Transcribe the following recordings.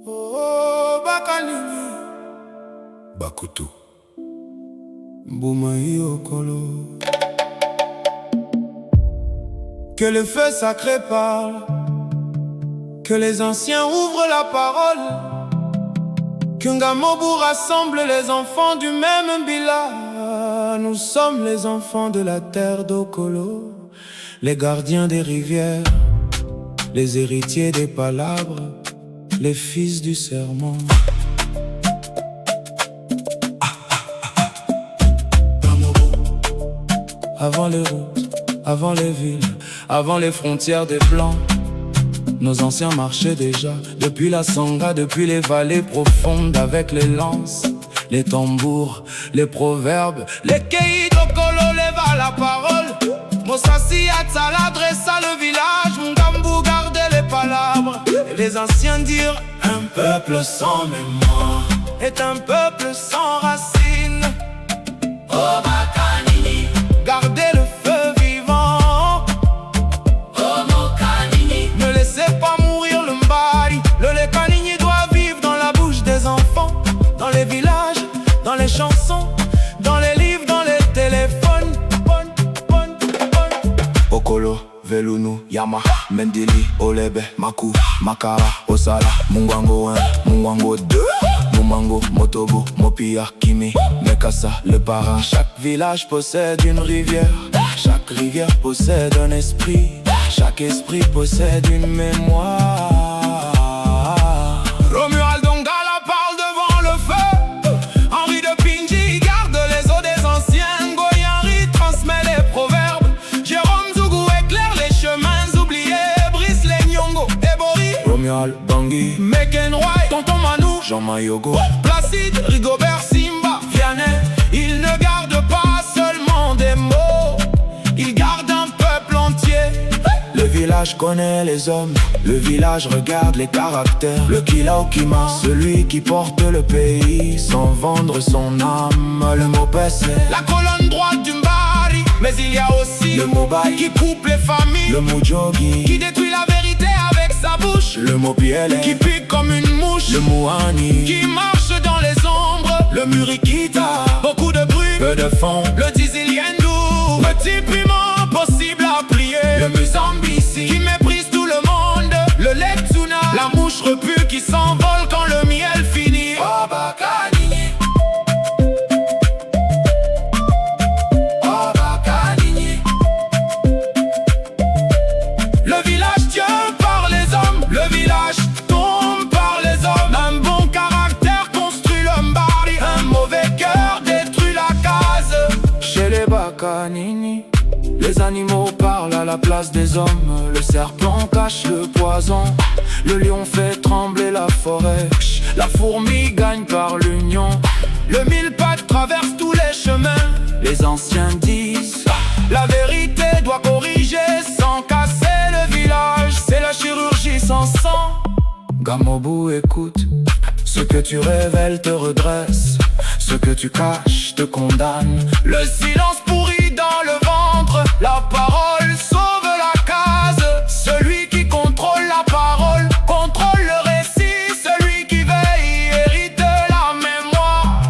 Oh, Bakanini Bakutu Boumaï Okolo. Que le feu sacré parle, que les anciens ouvrent la parole, qu'un Gamobu rassemble les enfants du même Bila. Nous sommes les enfants de la terre d'Okolo, les gardiens des rivières, les héritiers des palabres, les fils du serment. Avant les routes, avant les villes, avant les frontières des Blancs, nos anciens marchaient déjà, depuis la Sangha, depuis les vallées profondes, avec les lances, les tambours, les proverbes, les Kei d'Okolo leva la parole. Mosasi Atsala dressa le village, Ngambu gardait les palabres. Et les anciens dirent: un peuple sans mémoire est un peuple sans racines. Oh Bakanini, gardez le feu vivant. Oh Mokanini, ne laissez pas mourir le Mbari. Le Lekanini doit vivre dans la bouche des enfants, dans les villages, dans les chansons, dans les livres, dans les téléphones. Okolo, Velunu, Yama, Mendili, Olebe, Maku, Makara, Osala, Mungwango 1, Mungwango 2, Mumango, Motobo, Mopia, Kimi, Mekasa, le parrain. Chaque village possède une rivière, chaque rivière possède un esprit, chaque esprit possède une mémoire. Romuald Dongala parle devant le feu, Henri de Pinji garde les eaux des anciens, Goyenri transmet les proverbes, Jérôme Zougou éclaire les chemins oubliés, brise les Nyongo, Ebori, Romuald Bangui, Mekenroy, Tonton Manou, Jean Mayogo, Placide, Rigobert, Simba, Vianney. Ils ne gardent pas seulement des mots, ils gardent un peuple entier. Le village connaît les hommes, le village regarde les caractères. Le Kilaokima, celui qui porte le pays sans vendre son âme. Le Mopesse, la colonne droite du Mbari. Mais il y a aussi le Mobai qui coupe les familles. Le Mujogi qui détruit la vérité avec sa bouche. Le Mobiele qui pique comme une mouche. Le Mouani qui marche dans les ombres. Le Murikita, beaucoup de bruit, peu de fond. Le Diziliendou, petit piment possible à plier. Le Musambisi qui méprise tout le monde. Le Letsuna, la mouche repue qui s'envole quand le miel finit. Oh Bakanini, oh Bakanini. Le village tient par les hommes, le village tombe par les hommes. Un bon caractère construit le Mbari, un mauvais cœur détruit la case. Chez les Bakanini, les animaux parlent à la place des hommes. Le serpent cache le poison, le lion fait trembler la forêt. La fourmi gagne par l'union, le mille-pattes traverse tous les chemins. Les anciens disent: la vérité doit corriger sans casser le village. C'est la chirurgie sans sang. Gamobu écoute, ce que tu révèles te redresse, ce que tu caches te condamne. Le silence pourrit dans le ventre, la parole sauve la case. Celui qui contrôle la parole contrôle le récit. Celui qui veille hérite la mémoire.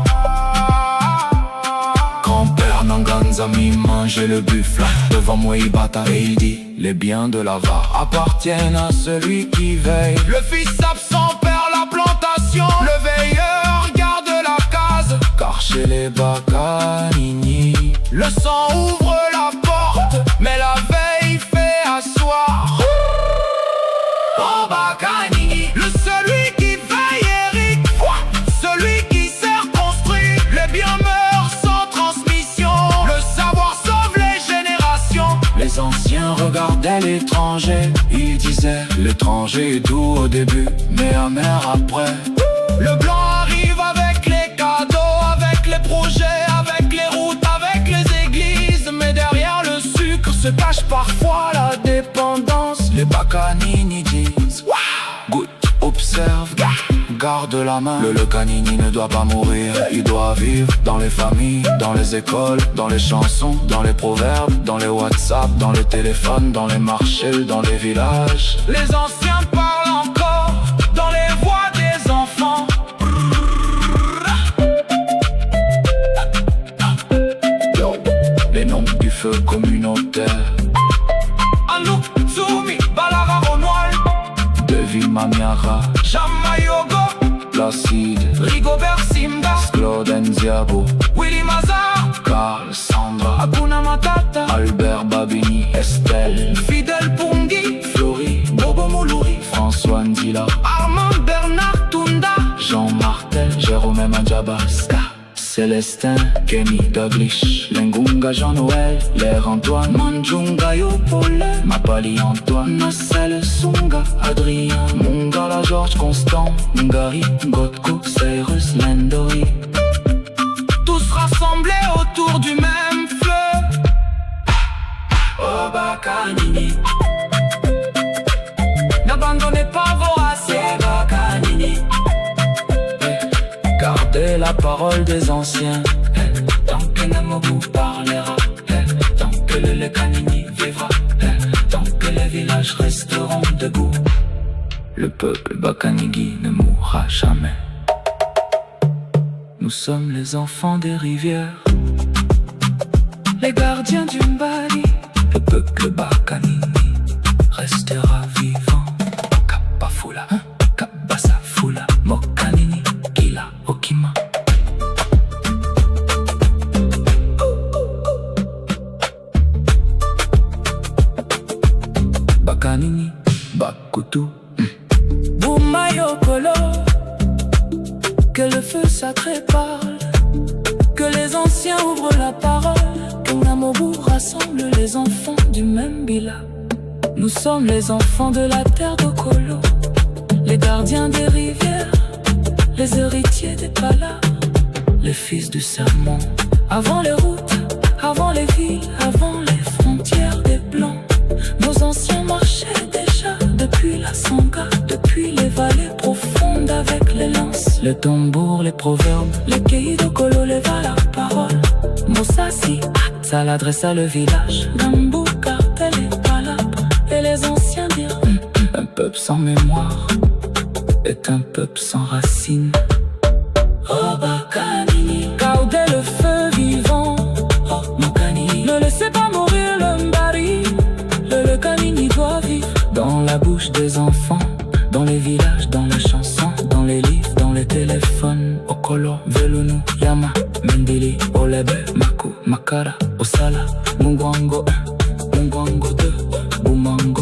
Grand-père Nanganzami mangeait le buffle devant Moïbata et il dit: les biens de l'Ava appartiennent à celui qui veille. Le fils absent perd la plantation, le veilleur garde la case. Car chez les Bakanini, le sang ouvre la porte, mais la veille fait asseoir. Oh Bakanini, le celui qui veille hérite, celui qui sert construit. Les biens meurent sans transmission, le savoir sauve les générations. Les anciens regardaient l'étranger, ils disaient: l'étranger est doux au début, mais amer après. Le blanc arrive avec les cadeaux, avec les projets, avec les routes, avec les églises. Mais derrière le sucre se cache parfois la dépendance. Les Bakanini disent: goûte, observe, garde la main. Le Lekanini ne doit pas mourir, il doit vivre dans les familles, dans les écoles, dans les chansons, dans les proverbes, dans les WhatsApp, dans les téléphones, dans les marchés, dans les villages. Les anciens parlent encore dans les voix des Melville Mamiara, Jamayogo, Placide, Rigobert Simba, Claude Nziabo, Willy Mazar, Carl Sandra, Hakuna Matata, Albert Babini, Estelle, Fidel Pungi, Flori, Bobo Moulouri, François Ndila, Armand Bernard Tunda, Jean Martel, Jérôme Mandjaba, Ska, Célestin, Kenny Douglas, Lengunga Jean-Noël, L'air Antoine, Manjunga Yopole, Mapali Antoine, Marcel Sunga, Adrien, Mungala Georges Constant, Ngari, Gotko, Cyrus Lendori. Tous rassemblés autour du même fleuve. Obakanini. N'abandonnez pas vos racines. Obakanini. Gardez la parole des anciens. Tant que Namobu parlera, tant que le Lekanini vivra, tant que les villages resteront debout, le peuple Bakanigi ne mourra jamais. Nous sommes les enfants des rivières, les gardiens du Mbali. Le peuple Bakanini restera vivant. Kapafula, Kabasafula, Mokanini, Kila, Okima. Bakanini, Bakutu, Boumayokolo. Que le feu sacré parle, que les anciens ouvrent la parole, que Namobu rassemble les enfants du même Bila. Nous sommes les enfants de la terre d'Okolo, les gardiens des rivières, les héritiers des palas, les fils du serment. Avant les routes, avant les villes, avant les frontières des blancs, nos anciens marchaient déjà depuis la Sangha, depuis les vallées profondes avec les lances, le tambour, les proverbes, les keïs d'Okolo leva la parole. Mosasi, ça l'adressa le village, Gambu, cartel et palabre, et les anciens dirent un peuple sans mémoire est un peuple sans racines. Obakanini, gardez le feu vivant. Mokanini, ne laissez pas mourir le Mbari. Le Lekanini doit vivre dans la bouche des enfants, dans les villages, dans les chansons, dans les livres, dans les téléphones. Okolo, Velunu, Yama, Mendili, Olebe, Maku, Makara, Osala, Mungwango 1, Mungwango 2, Bumango